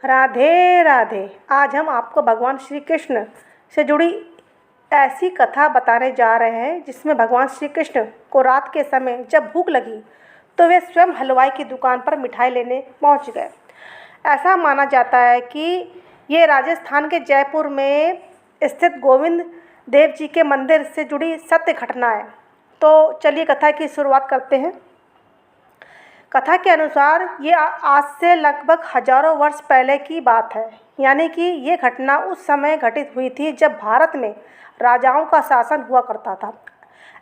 राधे राधे। आज हम आपको भगवान श्री कृष्ण से जुड़ी ऐसी कथा बताने जा रहे हैं जिसमें भगवान श्री कृष्ण को रात के समय जब भूख लगी तो वे स्वयं हलवाई की दुकान पर मिठाई लेने पहुंच गए। ऐसा माना जाता है कि ये राजस्थान के जयपुर में स्थित गोविंद देव जी के मंदिर से जुड़ी सत्य घटना है। तो चलिए कथा की शुरुआत करते हैं। कथा के अनुसार ये आज से लगभग हजारों वर्ष पहले की बात है, यानी कि ये घटना उस समय घटित हुई थी जब भारत में राजाओं का शासन हुआ करता था।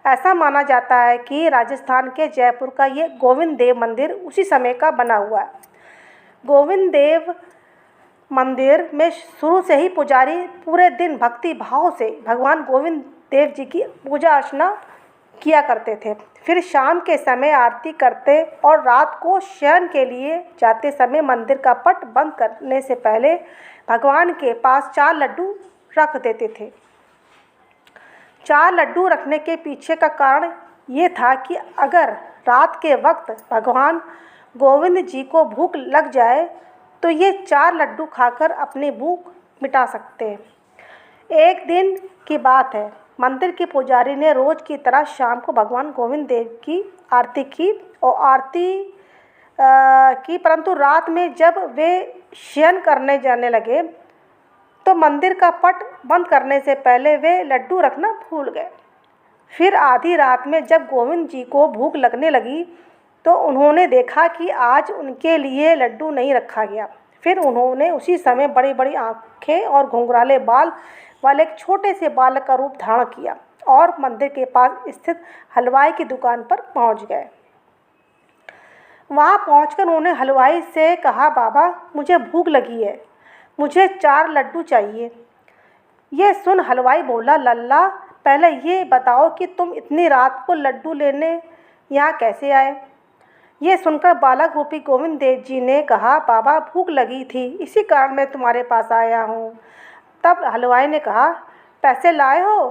ऐसा माना जाता है कि राजस्थान के जयपुर का ये गोविंद देव मंदिर उसी समय का बना हुआ है। गोविंद देव मंदिर में शुरू से ही पुजारी पूरे दिन भक्ति भाव से भगवान गोविंद देव जी की पूजा अर्चना किया करते थे। फिर शाम के समय आरती करते और रात को शयन के लिए जाते समय मंदिर का पट बंद करने से पहले भगवान के पास 4 लड्डू रख देते थे। 4 लड्डू रखने के पीछे का कारण ये था कि अगर रात के वक्त भगवान गोविंद जी को भूख लग जाए तो ये 4 लड्डू खाकर अपनी भूख मिटा सकते हैं। एक दिन की बात है, मंदिर के पुजारी ने रोज की तरह शाम को भगवान गोविंद देव की आरती की और परंतु रात में जब वे शयन करने जाने लगे तो मंदिर का पट बंद करने से पहले वे लड्डू रखना भूल गए। फिर आधी रात में जब गोविंद जी को भूख लगने लगी तो उन्होंने देखा कि आज उनके लिए लड्डू नहीं रखा गया। फिर उन्होंने उसी समय बड़ी बड़ी आँखें और घुंघराले बाल वाले एक छोटे से बालक का रूप धारण किया और मंदिर के पास स्थित हलवाई की दुकान पर पहुंच गए। वहां पहुंचकर उन्होंने हलवाई से कहा, बाबा मुझे भूख लगी है, मुझे 4 लड्डू चाहिए। ये सुन हलवाई बोला, लल्ला पहले ये बताओ कि तुम इतनी रात को लड्डू लेने यहाँ कैसे आए। ये सुनकर बालक रूपी गोविंद देव जी ने कहा, बाबा भूख लगी थी, इसी कारण मैं तुम्हारे पास आया हूँ। तब हलवाई ने कहा, पैसे लाए हो,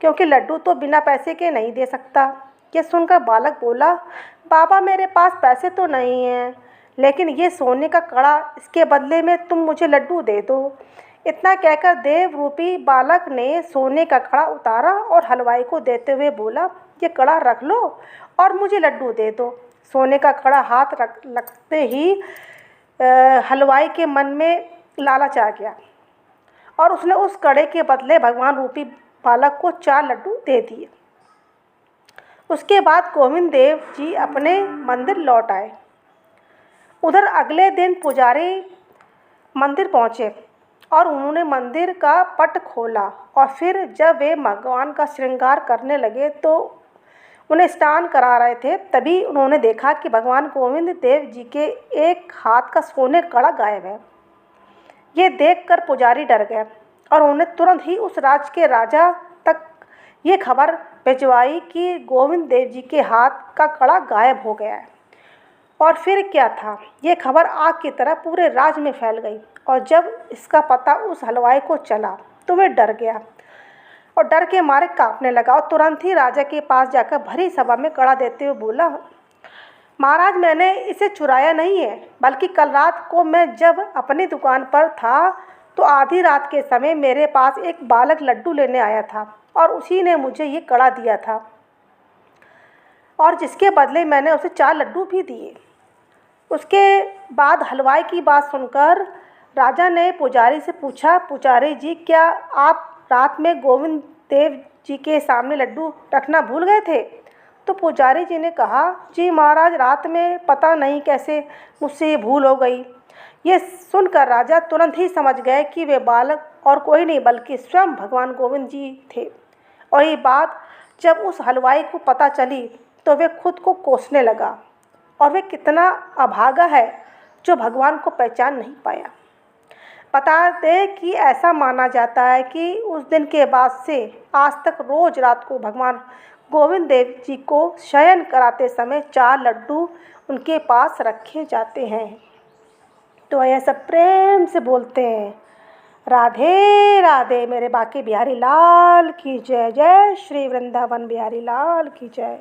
क्योंकि लड्डू तो बिना पैसे के नहीं दे सकता। ये सुनकर बालक बोला, बाबा मेरे पास पैसे तो नहीं हैं, लेकिन ये सोने का कड़ा, इसके बदले में तुम मुझे लड्डू दे दो। इतना कहकर देव रूपी बालक ने सोने का कड़ा उतारा और हलवाई को देते हुए बोला, ये कड़ा रख लो और मुझे लड्डू दे दो। सोने का कड़ा हाथ लगते ही हलवाई के मन में लालच आ गया और उसने उस कड़े के बदले भगवान रूपी बालक को 4 लड्डू दे दिए। उसके बाद गोविंद देव जी अपने मंदिर लौट आए। उधर अगले दिन पुजारी मंदिर पहुँचे और उन्होंने मंदिर का पट खोला और फिर जब वे भगवान का श्रृंगार करने लगे तो उन्हें स्नान करा रहे थे, तभी उन्होंने देखा कि भगवान गोविंद देव जी के एक हाथ का सोने कड़ा गायब है। ये देखकर पुजारी डर गए और उन्होंने तुरंत ही उस राज्य के राजा तक ये खबर भिजवाई कि गोविंद देव जी के हाथ का कड़ा गायब हो गया है। और फिर क्या था, ये खबर आग की तरह पूरे राज्य में फैल गई और जब इसका पता उस हलवाई को चला तो वह डर गया और डर के मारे कांपने लगा और तुरंत ही राजा के पास जाकर भरी सभा में कड़ा देते हुए बोला, महाराज मैंने इसे चुराया नहीं है, बल्कि कल रात को मैं जब अपनी दुकान पर था तो आधी रात के समय मेरे पास एक बालक लड्डू लेने आया था और उसी ने मुझे ये कड़ा दिया था और जिसके बदले मैंने उसे 4 लड्डू भी दिए। उसके बाद हलवाई की बात सुनकर राजा ने पुजारी से पूछा, पुजारी जी क्या आप रात में गोविंद देव जी के सामने लड्डू रखना भूल गए थे। तो पुजारी जी ने कहा, जी महाराज रात में पता नहीं कैसे मुझसे ये भूल हो गई। ये सुनकर राजा तुरंत ही समझ गए कि वे बालक और कोई नहीं बल्कि स्वयं भगवान गोविंद जी थे। और ये बात जब उस हलवाई को पता चली तो वे खुद को कोसने लगा और वे कितना अभागा है जो भगवान को पहचान नहीं पाया। बता दें कि ऐसा माना जाता है कि उस दिन के बाद से आज तक रोज़ रात को भगवान गोविंद देव जी को शयन कराते समय 4 लड्डू उनके पास रखे जाते हैं। तो ऐसा प्रेम से बोलते हैं, राधे राधे मेरे बाके बिहारी लाल की जय। जय श्री वृंदावन बिहारी लाल की जय।